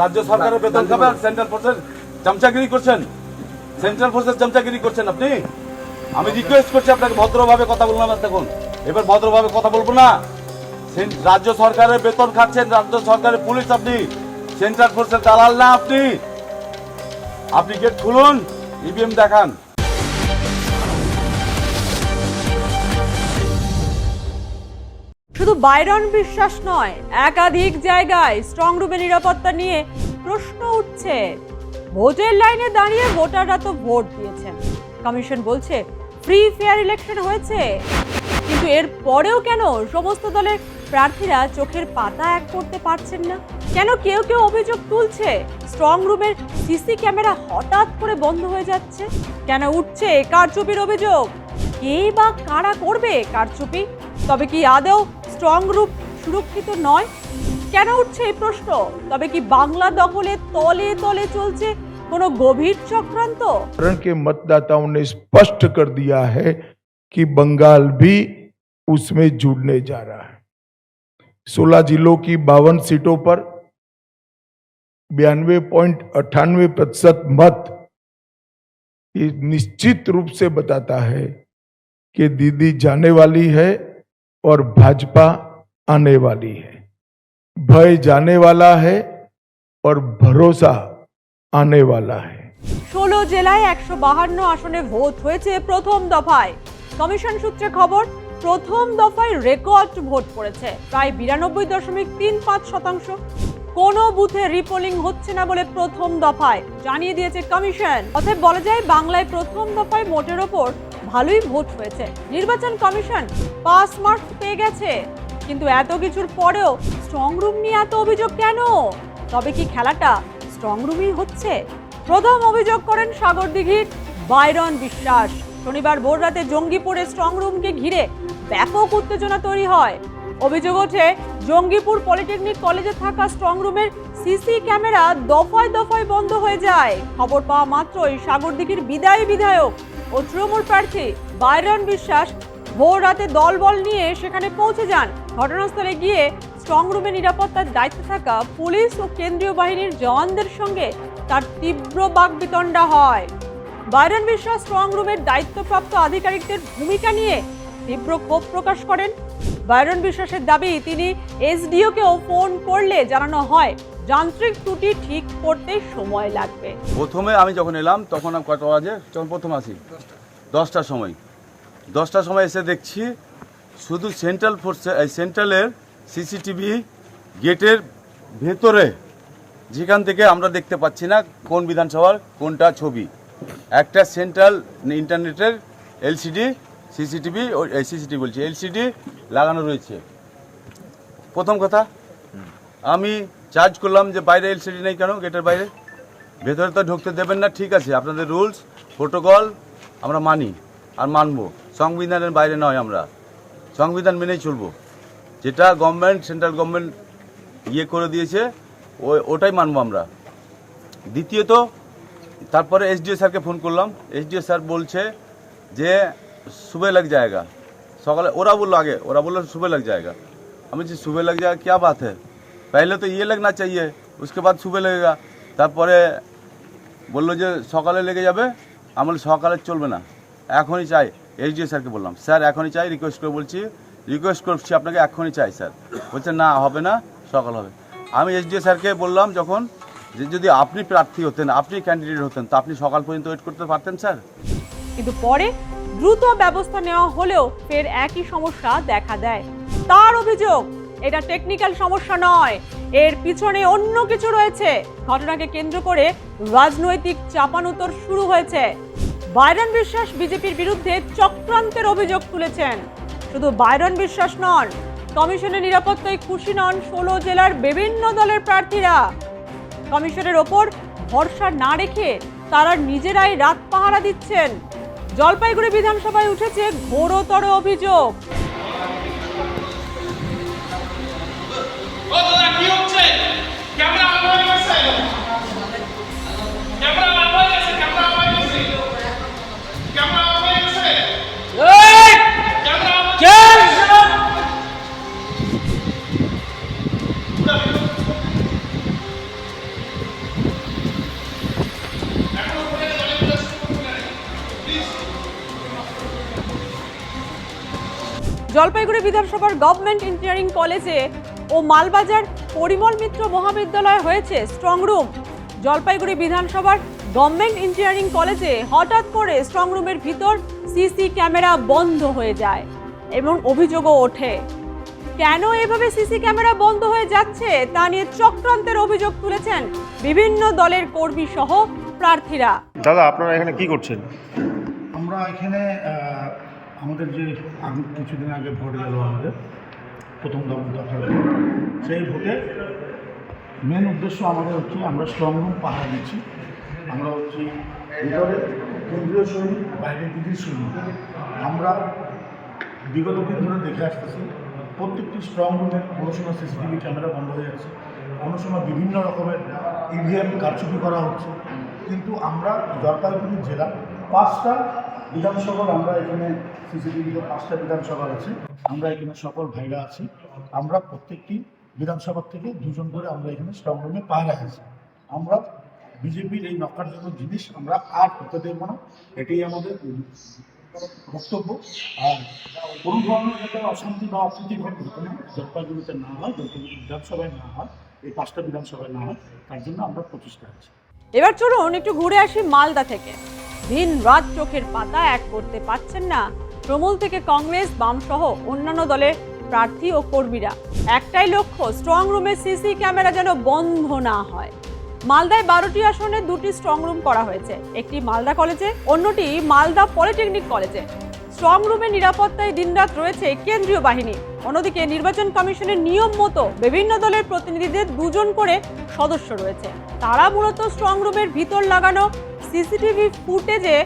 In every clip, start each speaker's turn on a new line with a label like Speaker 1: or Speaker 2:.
Speaker 1: রাজ্য সরকারের বেতন খাবেন, সেন্ট্রাল ফোর্সের চামচাগিরি করছেন, সেন্ট্রাল ফোর্সের চামচাগিরি করছেন আপনি। আমি রিকোয়েস্ট করছি আপনাকে, ভদ্রভাবে কথা বললাম দেখুন, এবার ভদ্রভাবে কথা বলবো না। রাজ্য সরকারের বেতন খাচ্ছেন, রাজ্য সরকারের পুলিশ আপনি, সেন্ট্রাল ফোর্সের দালাল না আপনি। আপনি গেট খুলুন, ইভিএম দেখান।
Speaker 2: শুধু বাইরন বিশ্বাস নয়, একাধিক জায়গায় স্ট্রং রুমের নিরাপত্তা নিয়ে প্রশ্ন উঠছে। ভোটের লাইনে দাঁড়িয়ে ভোটাররা তো ভোট দিয়েছেন, কমিশন বলছে ফ্রি ফেয়ার ইলেকশন হয়েছে, কিন্তু এর পরেও কেন সমস্ত দলের প্রার্থীরা চোখের পাতা এক করতে পারছেন না? কেন কেউ কেউ অভিযোগ তুলছে স্ট্রং রুমের সিসি ক্যামেরা হঠাৎ করে বন্ধ হয়ে যাচ্ছে? কেন উঠছে কারচুপির অভিযোগ? কে বা কারা করবে কারচুপি? তবে কি আদৌ স্ট্রং রুম সুরক্ষিত নয়? কেন উঠছে এই প্রশ্ন? তবে কি বাংলা দখলে তলে তলে চলছে কোনো গভীর চক্রান্ত?
Speaker 3: के मतदाताओं ने स्पष्ट कर दिया है कि बंगाल भी उसमें जुड़ने जा रहा है। 16 जिलों की 52 सीटों पर 92.98% मत ये निश्चित रूप से बताता है कि दीदी जाने वाली है और भाजपा आने वाली है। भय जाने वाला है और भरोसा आने वाला है।
Speaker 2: 16 জেলায় 152 আসনে ভোট হয়েছে প্রথম দফায়। কমিশন সূত্রে খবর, প্রথম দফায় রেকর্ড ভোট পড়েছে প্রায় 92.35%। কোনো বুথে রিপোলিং হচ্ছে না বলে প্রথম দফায় জানিয়ে দিয়েছে কমিশন। অতএব বলা যায় বাংলায় প্রথম দফায় মোটের ওপর ভালোই ভোট হয়েছে। নির্বাচন কমিশন পাস মার্ক পেয়ে গেছে, কিন্তু এত কিছুর পরেও স্ট্রং রুম নিয়ে এত অভিযোগ কেন? তবে কি খেলাটা স্ট্রং রুমই হচ্ছে? প্রথম অভিযোগ করেন সাগরদিঘির বাইরন বিশ্বাস। শনিবার ভোররাতে জঙ্গিপুরে স্ট্রং রুমকে ঘিরে ব্যাপক উত্তেজনা তৈরি হয়। অভিযোগ ওঠে জঙ্গিপুর পলিটেকনিক কলেজে থাকা স্ট্রং রুমের সিসি ক্যামেরা দফায় দফায় বন্ধ হয়ে যায়। খবর পাওয়া মাত্রই সাগরদিঘির বিদায়ী বিধায়ক ও তৃণমূল প্রার্থী বাইরন বিশ্বাস ভোর রাতে দলবল নিয়ে সেখানে পৌঁছে যান। ঘটনাস্থলে গিয়ে স্ট্রং রুমের নিরাপত্তার দায়িত্বে থাকা পুলিশ ও কেন্দ্রীয় বাহিনীর জওয়ানদের সঙ্গে তার তীব্র বাকবিতণ্ডা হয়। বাইরন বিশ্বাস স্ট্রং রুমের দায়িত্বপ্রাপ্ত আধিকারিকদের ভূমিকা নিয়ে তীব্র ক্ষোভ প্রকাশ করেন। বাইরন বিশ্বাসের দাবি, তিনি এসডিওকেও ফোন করলে জানানো হয় যান্ত্রিক ত্রুটি ঠিক করতে সময় লাগবে।
Speaker 1: প্রথমে আমি যখন এলাম তখন আমি কটা বাজে, যখন প্রথম আসি 10টার সময় এসে দেখছি শুধু সেন্ট্রাল ফোর্সে সেন্ট্রালের সিসিটিভি গেটের ভেতরে, যেখান থেকে আমরা দেখতে পাচ্ছি না কোন বিধানসভার কোনটা ছবি, একটা সেন্ট্রাল ইন্টারনেটের এলসিডি সিসিটিভি বলছি এলসিডি লাগানো রয়েছে। প্রথম কথা, আমি চার্জ করলাম যে বাইরে এলসিডি নেই কেন, গেটের বাইরে, ভেতরে তো ঢুকতে দেবেন না, ঠিক আছে আপনাদের রুলস প্রোটোকল আমরা মানি আর মানবো, সংবিধানের বাইরে নয়, আমরা সংবিধান মেনেই চলবো, যেটা গভর্নমেন্ট সেন্ট্রাল গভর্নমেন্ট করে দিয়েছে ওটাই মানবো আমরা। দ্বিতীয়ত, তারপরে এসডিও স্যারকে ফোন করলাম, এসডিও স্যার বলছে যে सुबह लग जाएगा। सकाल ओरा बोलो सुबह लग जाएगा। हमें जी सुबह लग जाएगा क्या बात है, पहले तो ये लगना चाहिए, उसके बाद सुबह लगेगा। তারপরে বললো যে সকালে লেগে যাবে। আমরা সকালে চলবে না, এখনই চাই। এসডিও স্যারকে বললাম স্যার এখনই চাই, রিকোয়েস্ট করছি আপনাকে এখনই চাই। স্যার বলছে না হবে না, সকাল হবে। আমি এসডিও স্যারকে বললাম যখন, যে যদি আপনি প্রার্থী হতেন, আপনি ক্যান্ডিডেট হতেন, তো আপনি সকাল পর্যন্ত ওয়েট করতে পারতেন স্যার।
Speaker 2: কিন্তু পরে দ্রুত ব্যবস্থা নেওয়া হলেও ফের একই সমস্যা দেখা দেয়। তার অভিযোগ, এটা টেকনিক্যাল সমস্যা নয়, এর পিছনে অন্য কিছু রয়েছে। ঘটনাকে কেন্দ্র করে রাজনৈতিক চাপানুতর শুরু হয়েছে। বাইরন বিশ্বাস বিজেপির বিরুদ্ধে চক্রান্তের অভিযোগ তুলেছেন। শুধু বাইরন বিশ্বাস নন, কমিশনের নিরাপত্তায় খুশি নন 16 জেলার বিভিন্ন দলের প্রার্থীরা। কমিশনের ওপর ভরসা না রেখে তারা নিজেরাই রাত পাহারা দিচ্ছেন। জলপাইগুড়ি বিধানসভায় উঠেছে ঘোরতর অভিযোগ। জলপাইগুড়ি বিধানসভার গভর্নমেন্ট ইঞ্জিনিয়ারিং কলেজে ও মালবাজার পরিমল মিত্র মহাবিদ্যালয়ে হয়েছে স্ট্রং রুম। জলপাইগুড়ি বিধানসভার গভর্নমেন্ট ইঞ্জিনিয়ারিং কলেজে হঠাৎ করে স্ট্রং রুমের ভিতর সিসি ক্যামেরা বন্ধ হয়ে যায় এবং অভিযোগও ওঠে। কেন এভাবে সিসি ক্যামেরা বন্ধ হয়ে যাচ্ছে তা নিয়ে চক্রান্তের অভিযোগ তুলেছেন বিভিন্ন দলের কর্মী সহ প্রার্থীরা।
Speaker 4: দাদা, আপনারা এখানে কি করছেন?
Speaker 5: আমরা এখানে আমাদের যে কিছুদিন আগে ভোট গেল, আমাদের প্রথম দফার সেই ভোটে মেন উদ্দেশ্য আমাদের হচ্ছে আমরা স্ট্রং রুম পাহারা দিচ্ছি। আমরা হচ্ছে ভিতরে কেন্দ্রীয় সৈনিক, বাইরে দিদির সৈনিক। আমরা বিগত দিন ধরে দেখে আসতেছি প্রত্যেকটি স্ট্রং রুমের কোনো সময় সিসিটিভি ক্যামেরা বন্ধ হয়ে যাচ্ছে, কোনো সময় বিভিন্ন রকমের ইভিএম কারচুপি করা হচ্ছে। কিন্তু আমরা জলপাইগুড়ি জেলার 5টা বিধানসভার আমরা এখানে সিসিটিভিতে 5টা বিধানসভা আছে। আমরা এখানে সকল ভাইরা আছি। আমরা প্রত্যেকটি বিধানসভা থেকে 2 জন করে আমরা এখানে স্ট্রং রুমে পাহারা আছি। আমরা বিজেপির এই নকারজনক জিনিস আমরা আর হতে দেব না, এটাই আমাদের বক্তব্য। আর কোনো ধরনের যাতে অশান্তি বা অপ্রীতিকর ঘটনা জলপাইগুড়িতে না হয়, জলপাইগুড়ি বিধানসভায় না হয়, এই 5টা বিধানসভায় না হয়, তার জন্য আমরা প্রচেষ্টা আছি।
Speaker 2: এবার চলুন একটু ঘুরে আসি মালদা থেকে। দিন রাত চোখের পাতা এক করতে পারছেন না তৃণমূল থেকে কংগ্রেস, বাম সহ অন্যান্য দলের প্রার্থী ও কর্মীরা। একটাই লক্ষ্য, স্ট্রং রুমের সিসি ক্যামেরা যেন বন্ধ না হয়। মালদায় 12টি আসনে 2টি স্ট্রং রুম করা হয়েছে, একটি মালদা কলেজে, অন্যটি মালদা পলিটেকনিক কলেজে। স্ট্রং রুমের নিরাপত্তায় দিনরাত রয়েছে কেন্দ্রীয় বাহিনী। অন্যদিকে নির্বাচন কমিশনের নিয়ম মতো বিভিন্ন দলের প্রতিনিধিদের 2 জন করে সদস্য রয়েছে। তারা মূলত স্ট্রং রুমের ভিতর লাগানো সিসিটিভি ফুটেজে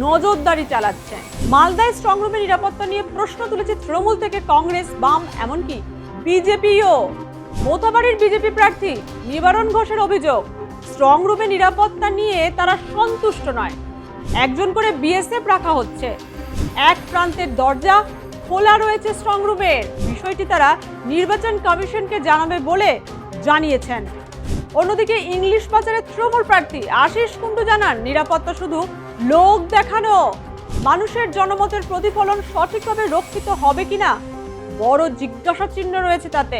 Speaker 2: নজরদারি চালাচ্ছে। মালদায় স্ট্রং রুমের নিরাপত্তা নিয়ে প্রশ্ন তুলেছে তৃণমূল থেকে কংগ্রেস, বাম, এমনকি বিজেপিও। মোথাবাড়ির বিজেপি প্রার্থী নিবারণ ঘোষের অভিযোগ, স্ট্রং রুমের নিরাপত্তা নিয়ে তারা সন্তুষ্ট নয়। 1 জন করে বিএসএফ রাখা হচ্ছে। এক প্রান্তের দরজা খোলা রয়েছে স্ট্রং রুমের। বিষয়টি তারা নির্বাচন কমিশনকে জানাবে বলে জানিয়েছেন। অন্যদিকে ইংলিশ বাজারের তৃণমূল প্রার্থী আশিস কুণ্ডু জানান, নিরাপত্তা শুধু লোক দেখানো, মানুষের জনমতের প্রতিফলন সঠিকভাবে রক্ষিত হবে কিনা বড় জিজ্ঞাসা চিহ্ন রয়েছে তাতে।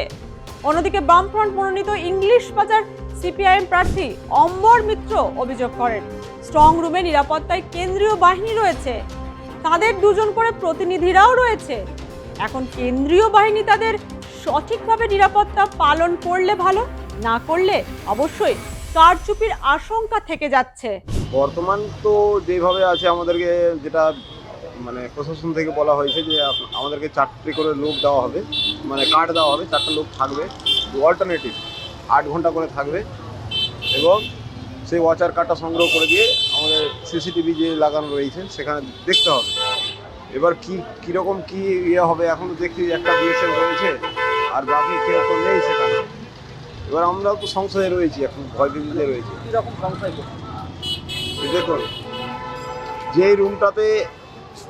Speaker 2: অন্যদিকে বামফ্রন্ট মনোনীত ইংলিশ বাজার সিপিআইএম প্রার্থী অম্বর মিত্র অভিযোগ করেন, স্ট্রং রুমে নিরাপত্তায় কেন্দ্রীয় বাহিনী রয়েছে, তাদের 2 জন করে প্রতিনিধিরাও রয়েছে। এখন কেন্দ্রীয় বাহিনী তাদের সঠিকভাবে নিরাপত্তা পালন করলে ভালো, না করলে অবশ্যই কারচুপির আশঙ্কা থেকে যাচ্ছে।
Speaker 4: বর্তমান তো যেভাবে আছে, আমাদেরকে যেটা মানে প্রশাসন থেকে বলা হয়েছে যে আমাদেরকে 4টি করে লোক দেওয়া হবে, মানে কার্ড দেওয়া হবে, 4টা লোক থাকবে, অল্টারনেটিভ 8 ঘন্টা করে থাকবে, এবং সেই ওয়াচার কার্ডটা সংগ্রহ করে দিয়ে আমাদের সিসিটিভি যে লাগানো রয়েছে সেখানে দেখতে হবে। এবার কীরকম কী ইয়ে হবে, এখন দেখি একটা বিএসএফ রয়েছে আর বাকি কেউ তো নেই সেখানে। এবার আমরাও তো সংশয়ে রয়েছি, এখন ভয় ভীতিতে রয়েছি। কীরকম সংশয় করছি দেখুন, যেই রুমটাতে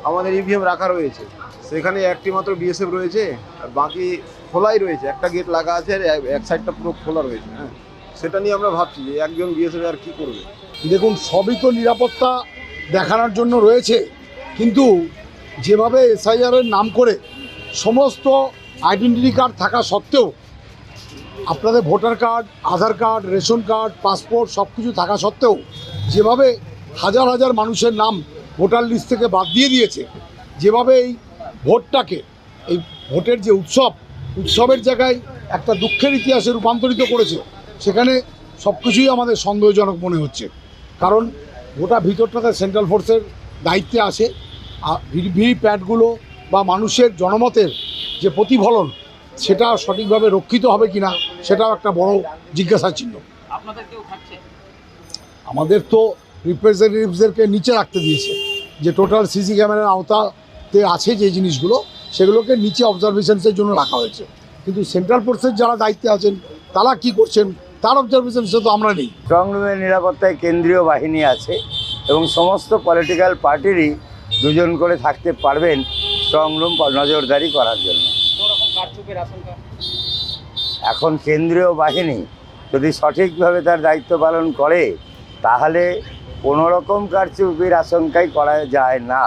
Speaker 4: আমাদের ইভিএম রাখা রয়েছে সেখানে একটি মাত্র বিএসএফ রয়েছে আর বাকি খোলাই রয়েছে, একটা গেট লাগা আছে আর এক সাইডটা পুরো খোলা রয়েছে। হ্যাঁ, সেটা নিয়ে আমরা ভাবছি যে একজন বিএসএফ আর কী করবে।
Speaker 6: দেখুন, সবই তো নিরাপত্তা দেখানোর জন্য রয়েছে, কিন্তু যেভাবে এসআইআরের নাম করে সমস্ত আইডেন্টিটি কার্ড থাকা সত্ত্বেও, আপনাদের ভোটার কার্ড, আধার কার্ড, রেশন কার্ড, পাসপোর্ট সব কিছু থাকা সত্ত্বেও যেভাবে হাজার হাজার মানুষের নাম ভোটার লিস্ট থেকে বাদ দিয়ে দিয়েছে, যেভাবে এই ভোটটাকে, এই ভোটের যে উৎসবের জায়গায় একটা দুঃখের ইতিহাসে রূপান্তরিত করেছে, সেখানে সব কিছুই আমাদের সন্দেহজনক মনে হচ্ছে। কারণ গোটা ভিতরটাতে সেন্ট্রাল ফোর্সের দায়িত্বে আছে, ভিভিপ্যাটগুলো বা মানুষের জনমতের যে প্রতিফলন সেটা সঠিকভাবে রক্ষিত হবে কিনা সেটাও একটা বড় জিজ্ঞাসা চিহ্ন। আমাদের তো রিপ্রেজেন্টেটিভসদেরকে নিচে রাখতে দিয়েছে, যে টোটাল সিসি ক্যামেরার আওতাতে আছে যে জিনিসগুলো, সেগুলোকে নিচে অবজারভেশনসের জন্য রাখা হয়েছে। কিন্তু সেন্ট্রাল ফোর্সের যারা দায়িত্বে আছেন তারা কি করছেন তার অবজারভেশনসে তো আমরা নেই।
Speaker 7: স্ট্রং রুমের নিরাপত্তায় কেন্দ্রীয় বাহিনী আছে এবং সমস্ত পলিটিক্যাল পার্টিরই 2 জন করে থাকতে পারবেন স্ট্রং রুম নজরদারি করার জন্য। এখন কেন্দ্রীয় বাহিনী যদি সঠিকভাবে তার দায়িত্ব পালন করে তাহলে কোনো রকম কারচুপির আশঙ্কাই করা যায় না।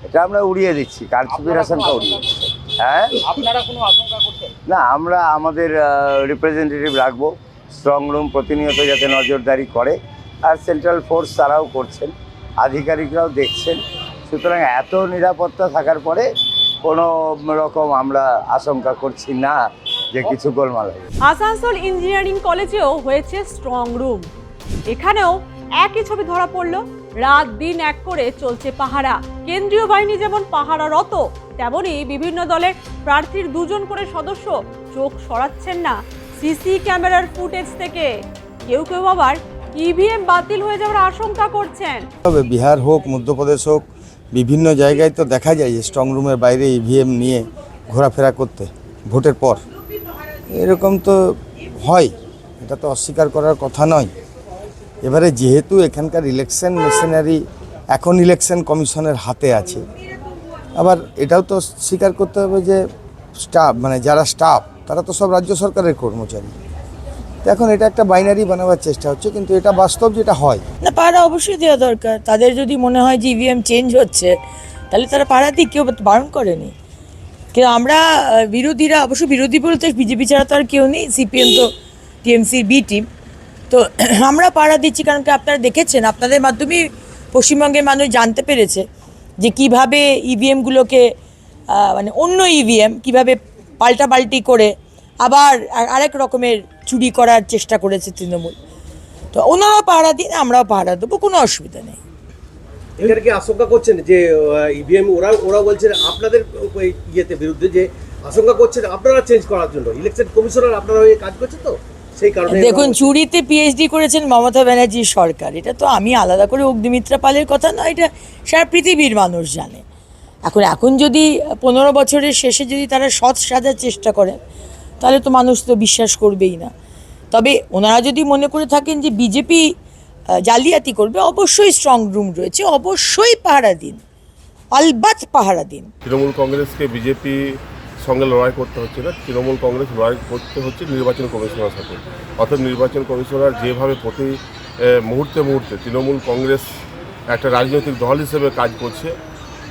Speaker 7: এটা আমরা উড়িয়ে দিচ্ছি, কারচুপির আশঙ্কা উড়িয়ে দিচ্ছি। হ্যাঁ,
Speaker 8: আপনারা কোনো আশঙ্কা করছেন?
Speaker 7: না, আমরা আমাদের রিপ্রেজেন্টেটিভ রাখবো স্ট্রং রুম প্রতিনিয়ত যাতে নজরদারি করে, আর সেন্ট্রাল ফোর্স তারাও করছেন, আধিকারিকরাও দেখছেন। সুতরাং এত নিরাপত্তা থাকার পরে কোনো রকম আমরা আশঙ্কা করছি না যে কিছু গোলমাল হবে।
Speaker 2: আসানসোল ইঞ্জিনিয়ারিং কলেজেও হয়েছে স্ট্রং রুম। এখানেও একই ছবি ধরা পড়ল, রাত দিন এক করে চলছে পাহারা। কেন্দ্রীয় বাহিনী যেমন পাহারারত, তেমনি বিভিন্ন দলের প্রার্থীর 2 জন করে সদস্য চোখ সরাচ্ছেন না সিসি ক্যামেরার ফুটেজ থেকে। কেউ কেউ আবার ইভিএম বাতিল হয়ে যাওয়ার আশঙ্কা করছেন।
Speaker 9: তবে বিহার হোক, মধ্যপ্রদেশ হোক, বিভিন্ন জায়গায় তো দেখা যায় যে স্ট্রং রুমের বাইরে ইভিএম নিয়ে ঘোরাফেরা করতে ভোটের পর। এরকম তো হয়, এটা তো অস্বীকার করার কথা নয়। এবারে যেহেতু এখানকার ইলেকশন মেশিনারি এখন ইলেকশন কমিশনের হাতে আছে, আবার এটাও তো স্বীকার করতে হবে যে স্টাফ, মানে যারা স্টাফ, তারা তো সব রাজ্য সরকারের কর্মচারী। তো এখন এটা একটা বাইনারি বানাবার চেষ্টা হচ্ছে, কিন্তু এটা বাস্তব যেটা হয়।
Speaker 10: না, পাহারা অবশ্যই দেওয়া দরকার। তাদের যদি মনে হয় যে ইভিএম চেঞ্জ হচ্ছে, তাহলে তারা পাহারা দিক, কেউ বারণ করেনি। কিন্তু আমরা বিরোধীরা, অবশ্য বিরোধী বলতে বিজেপি ছাড়া তো আর কেউ নেই, সিপিএম তো টিএমসির বি টিম, তো আমরা পাহারা দিচ্ছি। কারণ কি, আপনারা দেখেছেন, আপনাদের মাধ্যমেই পশ্চিমবঙ্গের মানুষ জানতে পেরেছে যে কিভাবে ইভিএমগুলোকে মানে অন্য ইভিএম কীভাবে পাল্টাপাল্টি করে আবার আরেক রকমের চুরি করার চেষ্টা করেছে তৃণমূল। তো ওনারাও পাহারা দিন, আমরাও পাহারা দেবো, কোনো অসুবিধা নেই।
Speaker 8: এখানে কি আশঙ্কা করছেন যে ইভিএম ওরা বলছেন আপনাদের ইয়েতে বিরুদ্ধে, যে আশঙ্কা করছেন আপনারা চেঞ্জ করার জন্য, ইলেকশন কমিশনার আপনারা হয়ে কাজ করছেন, তো সেই কারণে?
Speaker 10: দেখুন, চুরিতে পিএইচডি করেছেন মমতা ব্যানার্জির সরকার, এটা তো আমি আলাদা করে অগ্নিমিত্রা পালের কথা নয়, এটা সারা পৃথিবীর মানুষ জানে। এখন যদি 15 বছরের শেষে যদি তারা সৎ সাজার চেষ্টা করেন, তাহলে তো মানুষ তো বিশ্বাস করবেই না। তবে ওনারা যদি মনে করে থাকেন যে বিজেপি জালিয়াতি করবে, অবশ্যই স্ট্রং রুম রয়েছে, অবশ্যই পাহারা দিন, আলবাত পাহারা দিন।
Speaker 11: তৃণমূল কংগ্রেসকে বিজেপি সঙ্গে লড়াই করতে হচ্ছে না, তৃণমূল কংগ্রেস লড়াই করতে হচ্ছে নির্বাচন কমিশনের সাথে। অর্থাৎ নির্বাচন কমিশনার যেভাবে প্রতি মুহূর্তে তৃণমূল কংগ্রেস একটা রাজনৈতিক দল হিসেবে কাজ করছে,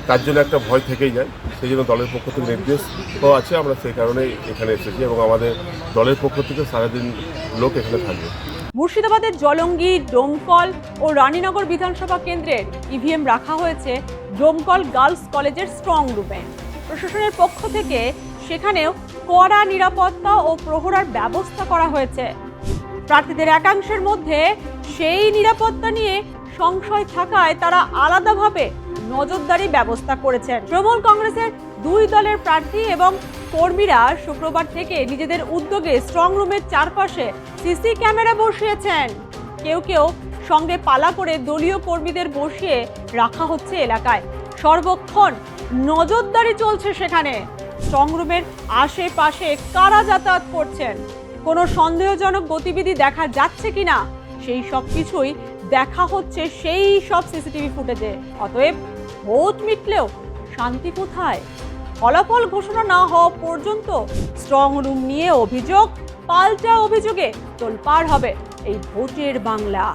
Speaker 11: তার জন্য একটা ভয় থেকেই যায়। সেই জন্য দলের পক্ষ থেকে নির্দেশ তো আছে, আমরা সেই কারণেই এখানে এসেছি এবং আমাদের দলের পক্ষ থেকে সারাদিন লোক এখানে থাকবে।
Speaker 2: মুর্শিদাবাদের জলঙ্গি, ডোমকল ও রানীনগর বিধানসভা কেন্দ্রের ইভিএম রাখা হয়েছে ডোমকল গার্লস কলেজের স্ট্রং রুমে। প্রশাসনের পক্ষ থেকে সেখানেও কড়া নিরাপত্তা ও প্রহরার ব্যবস্থা করা হয়েছে। প্রার্থীদের একাংশের মধ্যে সেই নিরাপত্তা নিয়ে সংশয় থাকায় তারা আলাদাভাবে নজরদারি ব্যবস্থা করেছেন। তৃণমূল কংগ্রেসের 2 দলের প্রার্থী এবং কর্মীরা শুক্রবার থেকে নিজেদের উদ্যোগে স্ট্রং রুমের চারপাশে সিসি ক্যামেরা বসিয়েছেন। কেউ কেউ সঙ্গে পালা করে দলীয় কর্মীদের বসিয়ে রাখা হচ্ছে এলাকায়। সর্বক্ষণ নজরদারি চলছে সেখানে। স্ট্রং রুমের আশেপাশে কারা যাতায়াত করছেন, কোনো সন্দেহজনক গতিবিধি দেখা যাচ্ছে কিনা, সেই সব কিছুই দেখা হচ্ছে সেই সব সিসিটিভি ফুটেজে। অতএব ভোট মিটলেও শান্তি কোথায়? ফলাফল ঘোষণা না হওয়া পর্যন্ত স্ট্রং রুম নিয়ে অভিযোগ পাল্টা অভিযোগে তোলপাড় হবে এই ভোটের বাংলা।